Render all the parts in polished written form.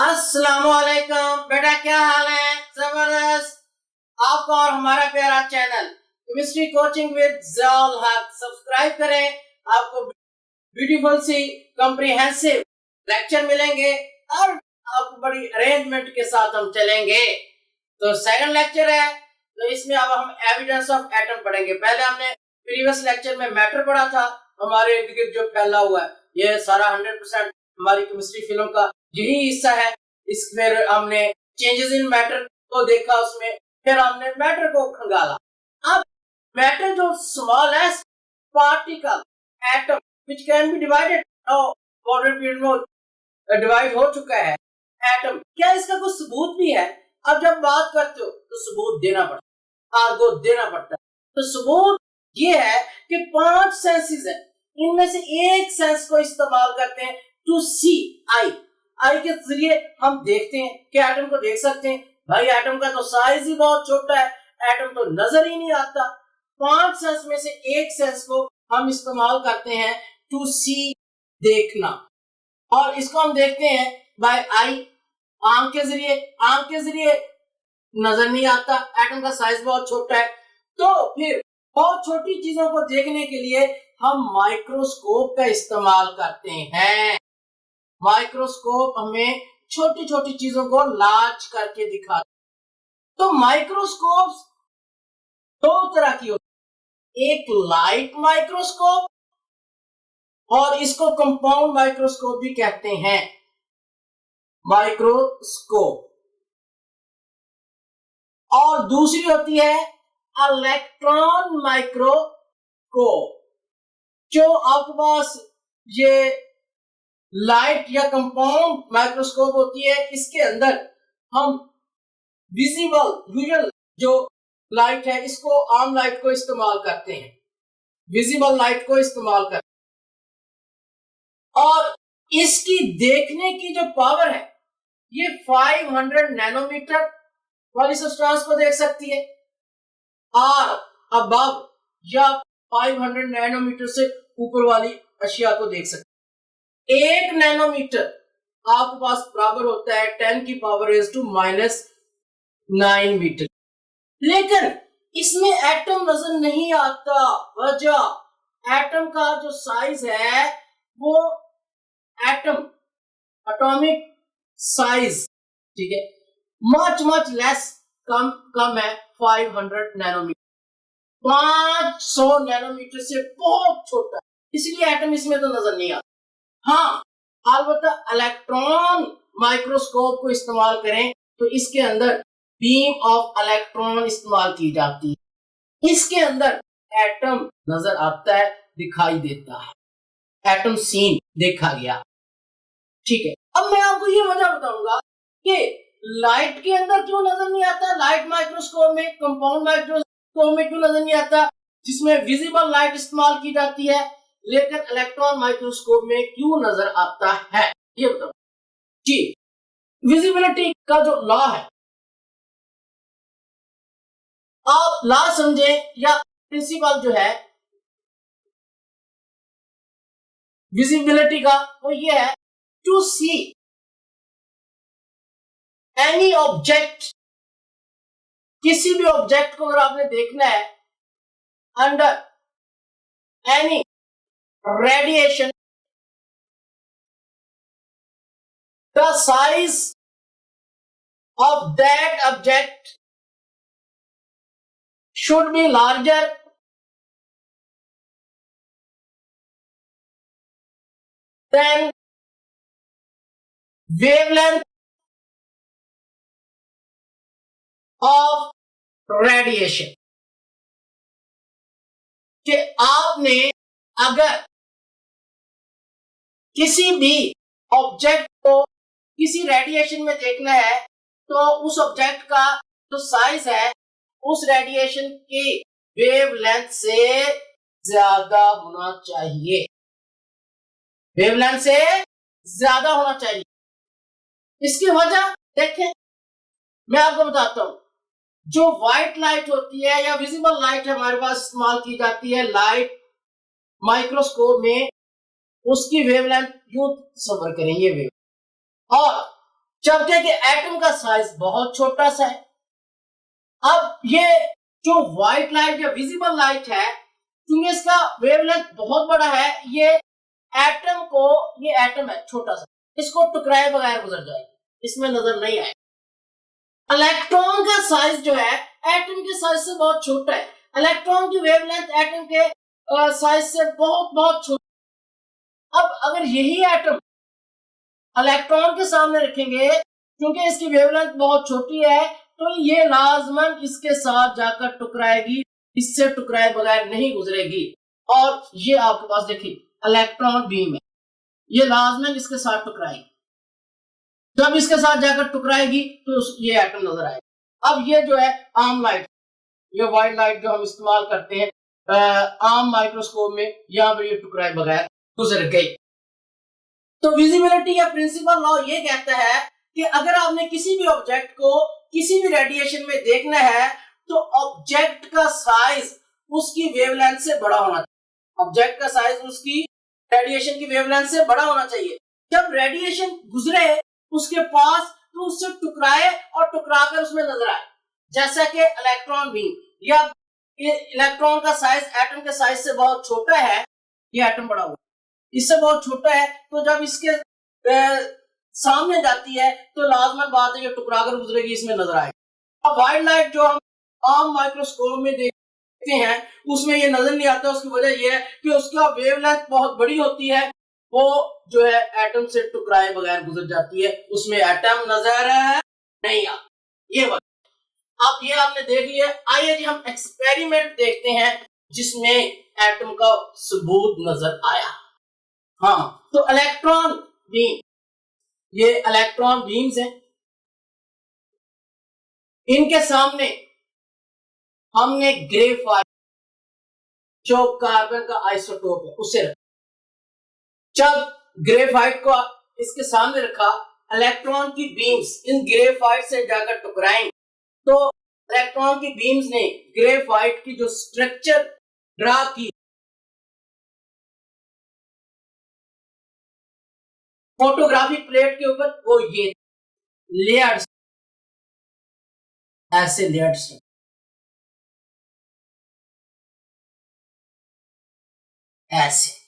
अस्सलामुअलैकुम बेटा, क्या हाल है? जबरदस्त। आपका और हमारा प्यारा channel chemistry coaching with Ziaul हक सब्सक्राइब करें। आपको ब्यूटीफुल सी कॉम्प्रिहेंसिव लेक्चर मिलेंगे और आपको बड़ी अरेंजमेंट के साथ हम चलेंगे। तो सेकंड लेक्चर है, तो इसमें अब हम एविडेंस ऑफ एटम पढ़ेंगे। पहले हमने प्रीवियस लेक्चर में मैटर पढ़ा था, हमारे इर्द गिर्द जो फैला हुआ है, ये सारा 100% हमारी केमिस्ट्री फिल्म का यही हिस्सा है। इस फिर हमने चेंजेस इन मैटर को देखा, उसमें फिर हमने मैटर को खंगाला। अब मैटर जो smallest particle atom which can be divided, modern period में डिवाइड हो चुका है एटम, क्या इसका कोई सबूत भी है? अब जब बात करते हो तो सबूत देना पड़ता है, आर्गो देना पड़ता है। तो सबूत ये है कि 5 सेंसेस है, इनमें से एक सेंस को इस्तेमाल करते हैं टू सी। आई के जरिए हम देखते हैं कि एटम को देख सकते हैं। भाई एटम का तो साइज ही बहुत छोटा है, एटम तो नजर ही नहीं आता। 5 सेंस में से एक सेंस को हम इस्तेमाल करते हैं टू सी, देखना, और इसको हम देखते हैं बाय आई, आंख के जरिए। आंख के जरिए नजर नहीं आता, एटम का साइज बहुत छोटा है। तो फिर बहुत छोटी चीजों को देखने के लिए हम माइक्रोस्कोप का इस्तेमाल करते हैं। माइक्रोस्कोप हमें छोटी छोटी चीजों को लार्ज करके दिखाता है। तो माइक्रोस्कोप 2 तरह की होती है, एक लाइट माइक्रोस्कोप और इसको कंपाउंड माइक्रोस्कोप भी कहते हैं। माइक्रोस्कोप और दूसरी होती है इलेक्ट्रॉन माइक्रोस्कोप। जो आपके पास ये लाइट या कंपाउंड माइक्रोस्कोप होती है, इसके अंदर हम विजिबल यूजुअल जो लाइट है, इसको आम लाइट को इस्तेमाल करते हैं, विजिबल लाइट को इस्तेमाल करते हैं। और इसकी देखने की जो पावर है, ये 500 नैनोमीटर वाली सब्सटेंस को देख सकती है, और अबव या 500 नैनोमीटर से ऊपर वाली अशिया को देख सकती है। 1 नैनोमीटर आपके पास बराबर होता है 10 की पावर रेज़ टू -9 मीटर। लेकिन इसमें एटम नजर नहीं आता। वजह, एटम का जो साइज है वो एटम एटॉमिक साइज, ठीक है, मच लेस, कम है, 500 नैनोमीटर, 500 नैनोमीटर से बहुत छोटा है, इसलिए एटम इसमें तो नजर नहीं आता। हाँ, अलबत्ता इलेक्ट्रॉन माइक्रोस्कोप को इस्तेमाल करें तो इसके अंदर बीम ऑफ इलेक्ट्रॉन इस्तेमाल की जाती है। इसके अंदर एटम नजर आता है, दिखाई देता है, एटम सीन देखा गया, ठीक है। अब मैं आपको ये वजह बताऊंगा कि लाइट के अंदर क्यों नजर नहीं आता, लाइट माइक्रोस्कोप में, कंपाउंड माइक्रोस्कोप में क्यों नजर नहीं आता, जिसमें विजिबल लाइट इस्तेमाल की जाती है, लेकिन इलेक्ट्रॉन माइक्रोस्कोप में क्यों नजर आता है, ये बताओ जी। विजिबिलिटी का जो लॉ है, आप लॉ समझे या प्रिंसिपल जो है विजिबिलिटी का, वो ये है टू सी एनी ऑब्जेक्ट, किसी भी ऑब्जेक्ट को अगर आपने देखना है under any radiation, the size of that object should be larger than wavelength of radiation। कि आपने अगर किसी भी ऑब्जेक्ट को किसी रेडिएशन में देखना है तो उस ऑब्जेक्ट का जो साइज है उस रेडिएशन की वेवलेंथ से ज्यादा होना चाहिए, वेवलेंथ से ज्यादा होना चाहिए। इसकी वजह देखें, मैं आपको बताता हूं। जो व्हाइट लाइट होती है या विजिबल लाइट हमारे पास इस्तेमाल की जाती है लाइट माइक्रोस्कोप में, उसकी वेवलेंथ यूं सफर करें, ये वेव, और जबकि कि एटम का साइज बहुत छोटा सा है। अब ये जो व्हाइट लाइट या विजिबल लाइट है, क्योंकि इसका वेवलेंथ बहुत बड़ा है, ये एटम को, ये एटम है छोटा सा, इसको टकराए बगैर गुजर जाएगी, इसमें नजर नहीं आएगी। इलेक्ट्रॉन का साइज जो है एटम के साइज से बहुत छोटा है। इलेक्ट्रॉन की वेवलेंथ एटम के साइज से बहुत बहुत छोटा। अब अगर यही एटम इलेक्ट्रॉन के सामने रखेंगे, क्योंकि इसकी वेवलेंथ बहुत छोटी है, तो ये लाजमन इसके साथ जाकर टकराएगी, इससे टकराए बगैर नहीं गुजरेगी। और ये आपके पास देखिए इलेक्ट्रॉन बीम है, ये लाजमन इसके साथ टकराएगी। जब इसके साथ जाकर टकराएगी तो ये एटम नजर आएगा। अब ये जो है आम लाइट, ये व्हाइट लाइट जो हम इस्तेमाल करते हैं आम माइक्रोस्कोप में, यहां पर ये टकराए बगैर गुजर गई। तो विजिबिलिटी का प्रिंसिपल लॉ ये कहता है कि अगर आपने किसी भी ऑब्जेक्ट को किसी भी रेडिएशन में देखना है, तो ऑब्जेक्ट का साइज उसकी वेवलेंथ से बड़ा होना चाहिए। ऑब्जेक्ट का साइज उसकी रेडिएशन की वेवलेंथ से बड़ा होना चाहिए। जब रेडिएशन गुजरे उसके पास, तो उससे टकराए और टकराकर उसमें नजर आए। जैसा कि इलेक्ट्रॉन बीम, या इलेक्ट्रॉन का साइज एटम के साइज से बहुत छोटा है, ये एटम बड़ा हुआ इससे बहुत छोटा है, तो जब इसके सामने जाती है तो लाजमन बात है ये टकराकर गुजरेगी, इसमें नजर आएगी। अब व्हाइट लाइट जो हम आम माइक्रोस्कोप में देखते हैं उसमें ये नजर नहीं आता। उसकी वजह यह है कि उसका वेवलेंथ बहुत बड़ी होती है, वो जो है एटम से टकराए बगैर गुजर जाती है, उसमें एटम नजर नहीं आता। ये बात अब ये आपने देख लिया। आइए जी हम एक्सपेरिमेंट देखते हैं जिसमें एटम का सबूत नजर आया। हाँ, तो इलेक्ट्रॉन बीम, ये इलेक्ट्रॉन बीम्स हैं, इनके सामने हमने ग्रेफाइट जो कार्बन का आइसोटोप है उसे रखा। जब ग्रेफाइट को इसके सामने रखा, इलेक्ट्रॉन की बीम्स इन ग्रेफाइट से जाकर टकराएंगे, तो इलेक्ट्रॉन की बीम्स ने ग्रेफाइट की जो स्ट्रक्चर ड्रा की, फोटोग्राफिक प्लेट के ऊपर, वो ये लेयर्स, ऐसे लेयर्स, ऐसे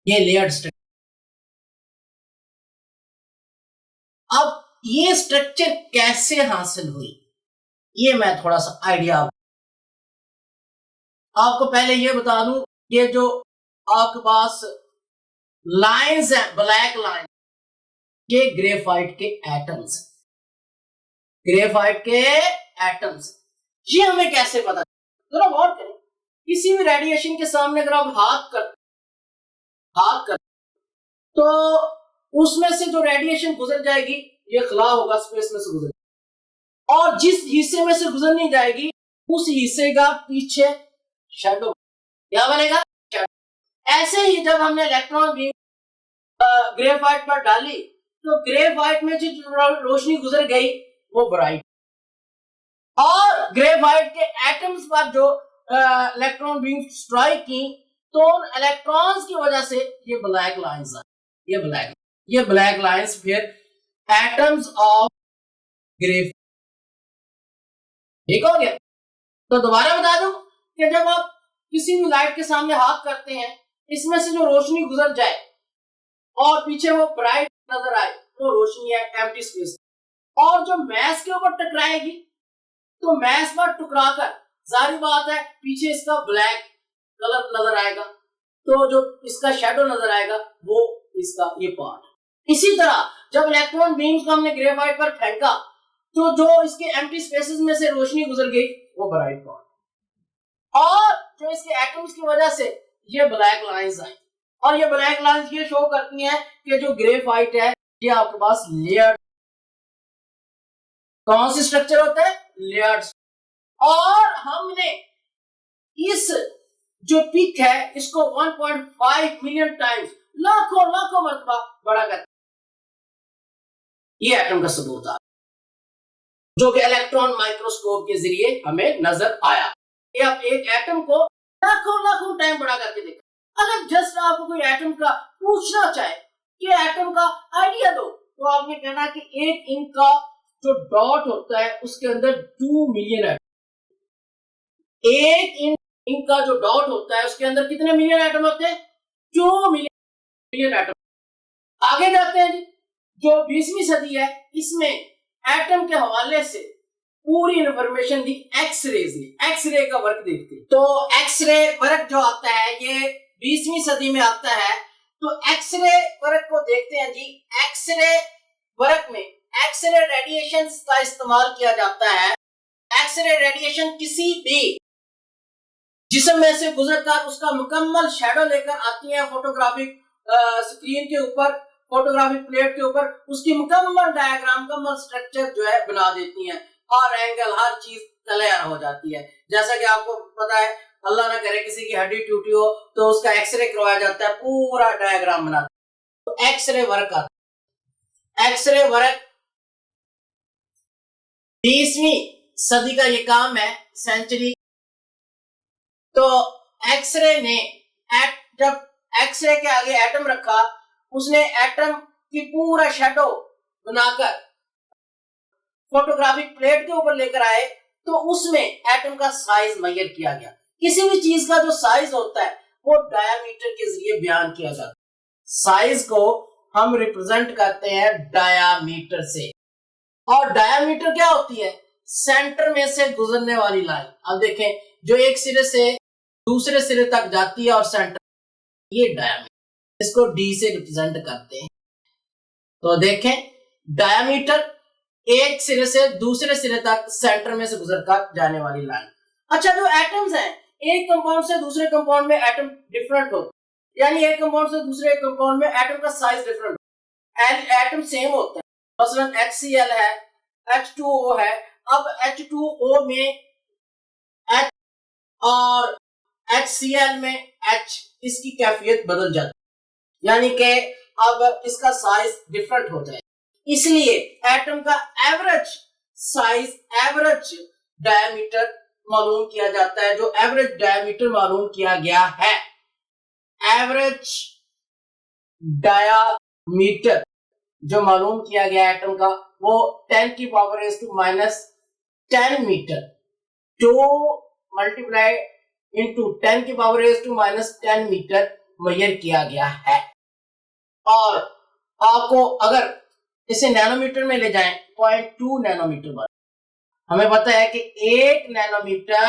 ये लेयर्स। अब ये स्ट्रक्चर कैसे हासिल हुई, ये मैं थोड़ा सा आइडिया आपको पहले ये बता दूं। ये जो आपके पास लाइंस है, ब्लैक लाइन, ये ग्रेफाइट के एटम्स, ग्रेफाइट के एटम्स। ये हमें कैसे पता, जरा गौर करें। किसी भी रेडिएशन के सामने अगर आप हाथ कर तो उसमें से जो रेडिएशन गुजर जाएगी, ये खला होगा, स्पेस में से गुजर, और जिस हिस्से में से गुजर नहीं जाएगी उस हिस्से का पीछे शैडो, क्या बनेगा, शैडो। ऐसे ही जब हमने इलेक्ट्रॉन बीम ग्रेफाइट पर डाली, तो ग्रेफाइट में जो रोशनी गुजर गई वो ब्राइट, और ग्रेफाइट के एटम्स पर जो इलेक्ट्रॉन बीम स्ट्राइक की, तो इलेक्ट्रॉन्स की वजह से ये ब्लैक लाइंस आई। ये ब्लैक लाइंस फिर एटम्स ऑफ ग्रेफाइट। ठीक हो गया। तो दोबारा बता दूं कि जब आप किसी भी लाइट के सामने हाथ करते हैं, इसमें से जो रोशनी गुजर जाए और पीछे वो ब्राइट नजर आए, वो रोशनी है एम्प्टी स्पेस, और जो मैस के ऊपर टकराएगी, तो मैस पर टकराकर जाहिर बात है पीछे इसका ब्लैक कलर नजर आएगा, तो जो इसका शैडो नजर आएगा वो इसका ये पार्ट है। इसी तरह जब इलेक्ट्रॉन बीम्स को हमने ग्रेफाइट पर फेंका, तो जो इसके एम्प्टी स्पेसेस में से रोशनी गुजर गई वो ब्राइट पार्ट, और जो इसके एटम्स की वजह से ये ब्लैक लाइंस आई। और ये ब्लैक लाइंस ये शो करती हैं कि जो ग्रेफाइट है ये आपके पास लेयर, कौन सी स्ट्रक्चर होता है, लेयर्स। और हमने इस जो पिक है इसको 1.5 मिलियन टाइम्स, लाखों मरतबा बड़ा कर, ये एटम का सबूत आ, जो कि इलेक्ट्रॉन माइक्रोस्कोप के जरिए हमें नजर आया। ये आप एक एटम को लाखों लाखों टाइम बढ़ा करके देखा। अगर जस्ट आपको कोई एटम का पूछना चाहे कि एटम का आइडिया दो, तो आपने कहना कि एक इंक का जो डॉट होता है उसके अंदर 2 मिलियन एटम। एक इंक का जो डॉट होता है उसके अंदर कितने मिलियन एटम होते हैं? 2 मिलियन एटम। आगे जाते हैं जी, जो 20वीं सदी है इसमें एटम के हवाले से पूरी इंफॉर्मेशन दी एक्सरेज ने। एक्सरे का वर्क देखते हैं तो एक्सरे वर्क जो आता है ये 20वीं सदी में आता है। तो एक्सरे वर्क को देखते हैं जी। एक्सरे वर्क में एक्सरे रेडिएशन का इस्तेमाल किया जाता है। एक्सरे रेडिएशन किसी भी जिस्म में से गुजरकर उसका मुकम्मल शैडो लेकर आती है फोटोग्राफिक स्क्रीन के ऊपर, फोटोग्राफिक प्लेट के ऊपर, उसकी मुकम्मल डायग्राम, मुकम्मल स्ट्रक्चर जो है बना देती हैं। हर एंगल, हर चीज क्लियर हो जाती है। जैसा कि आपको पता है, अल्लाह ना करे किसी की हड्डी टूटी हो तो उसका एक्सरे करवाया जाता है, पूरा डायग्राम बनाते हैं। तो एक्सरे वर्क आता है। एक्सरे वर्क 20वीं सदी का ये काम है, सेंचुरी। तो एक्सरे ने जब एक्सरे के आगे एटम रखा, उसने एटम की पूरा शैडो बनाकर फोटोग्राफिक प्लेट के ऊपर लेकर आए, तो उसमें एटम का साइज मेजर किया गया। किसी भी चीज का जो साइज होता है वो डायामीटर के जरिए बयान किया जाता है। साइज को हम रिप्रेजेंट करते हैं डायामीटर से। और डायामीटर क्या होती है? सेंटर में से गुजरने वाली लाइन। अब देखें, जो एक सिरे से दूसरे सिरे तक जाती है और सेंटर, ये डायामीटर, इसको डी से रिप्रेजेंट करते हैं। तो देखें, डायामीटर एक सिरे से दूसरे सिरे तक सेंटर में से गुजरकर जाने वाली लाइन। अच्छा, जो एटम्स हैं, एक कंपाउंड से दूसरे कंपाउंड में एटम डिफरेंट होते हैं, यानी एक कंपाउंड से दूसरे कंपाउंड में एटम का साइज डिफरेंट होता है। एटम सेम होते हैं, मसलन HCl है, H2O है। अब H2O में H और HCl में H, इसकी कैफियत बदल जाती है, यानी कि अब इसका साइज डिफरेंट हो जाए। इसलिए एटम का एवरेज साइज, एवरेज डायमीटर मालूम किया जाता है। जो एवरेज डायमीटर मालूम किया गया है, एवरेज डायमीटर जो मालूम किया गया एटम का, वो 10⁻⁻10 metre, 2 multiply into 10⁻⁻10 metre measure किया गया है। और आपको अगर इसे नैनोमीटर में ले जाएं, 0.2 नैनोमीटर बार, हमें पता है कि 1 नैनोमीटर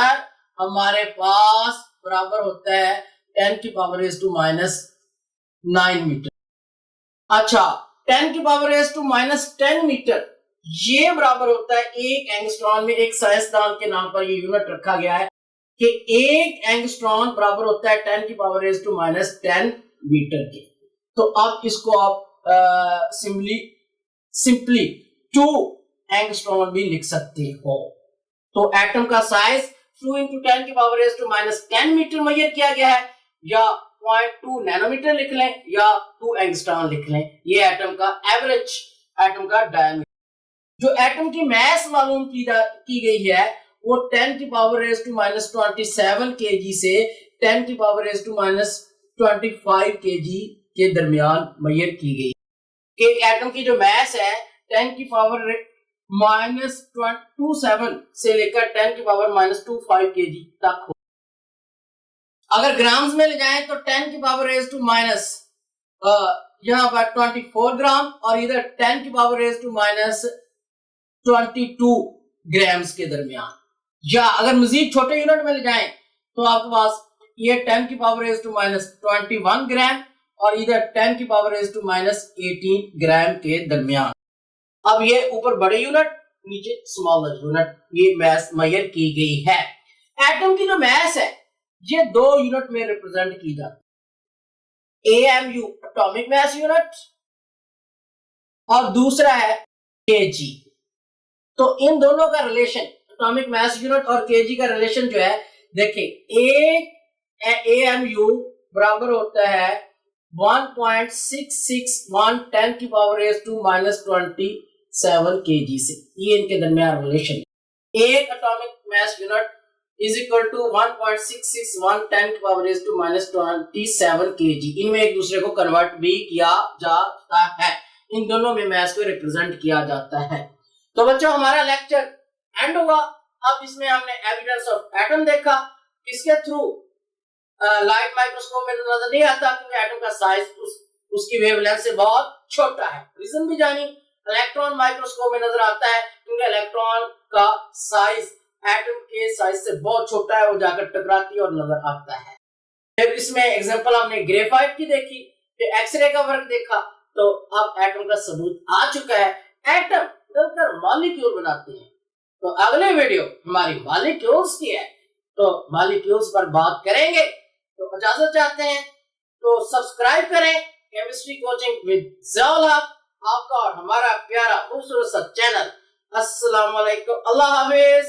हमारे पास बराबर होता है 10⁻⁻9 मीटर। अच्छा, 10⁻⁻10 मीटर ये बराबर होता है 1 एंगस्ट्रॉन में। एक साइंसदान के नाम पर ये यूनिट रखा गया है कि 1 एंगस्ट्रॉन बराबर होता है 10⁻⁻10 मीटर के। तो आप इसको आप सिंपली 2 एंगस्ट्रॉन भी लिख सकते हो। तो एटम का साइज 2 × 10⁻⁻10 मीटर मेजर किया गया है, या 0.2 नैनोमीटर लिख लें या 2 एंगस्ट्रॉन लिख लें। ये एटम का एवरेज, एटम का डायमीटर। जो एटम की मास मालूम की गई है वो 10⁻⁻27 kg से 10⁻⁻25 kg के दरमियान मेजर की गई। कि एटम की जो मास है 10⁻⁻27 से लेकर 10⁻⁻25 kg तक हो। अगर ग्राम्स में ले जाएं तो 10⁻⁻, यहाँ पर 24 ग्राम और इधर 10⁻⁻22 ग्राम्स के दरमियान। या अगर मजीद छोटे यूनिट में ले जाएं तो आपके पास ये 10⁻⁻21 ग्राम और इधर 10⁻⁻18 ग्राम के दरमियान। अब ये ऊपर बड़े यूनिट, नीचे स्मॉलर यूनिट, ये मास मेजर की गई है। एटम की जो मास है ये 2 यूनिट में रिप्रेजेंट की जाती है। AMU एटॉमिक मास यूनिट और दूसरा है kg। तो इन दोनों का रिलेशन, एटॉमिक मास यूनिट और kg का रिलेशन जो है, देखिए एक AMU बराबर होता है 1.661 10⁻⁻27 kg से। ये इनके दरमियान रिलेशन है। एक atomic mass unit is equal to 1.66110⁻⁻27 kg। इनमें एक दूसरे को कन्वर्ट भी किया जाता है, इन दोनों में मास को रिप्रेजेंट किया जाता है। तो बच्चों हमारा लेक्चर एंड हुआ। अब इसमें हमने एविडेंस ऑफ एटम देखा, इसके थ्रू लाइट माइक्रोस्कोप में तो नजर नहीं आता क्योंकि एटम का साइज उसकी वेवलेंथ से बहुत छोटा है। रीजन भी जानी, इलेक्ट्रॉन माइक्रोस्कोप में नजर आता है क्योंकि इलेक्ट्रॉन का साइज एटम के साइज से बहुत छोटा है, वो जाकर टकराती है और नजर आता है। फिर इसमें एग्जांपल हमने ग्रेफाइट की देखी, फिर एक्सरे का वर्क देखा, तो अब एटम का सबूत आ चुका है। एटम मिलकर मॉलिक्यूल बनाते हैं। तो अगले वीडियो हमारी मॉलिक्यूल्स की है, तो मॉलिक्यूल्स पर बात करेंगे। तो इजाजत चाहते हैं तो सब्सक्राइब करें केमिस्ट्री कोचिंग विद ज़ियाउल हक, आपका और हमारा प्यारा खूबसूरत सा चैनल। अस्सलाम वालेकुम, अल्लाह हाफिज।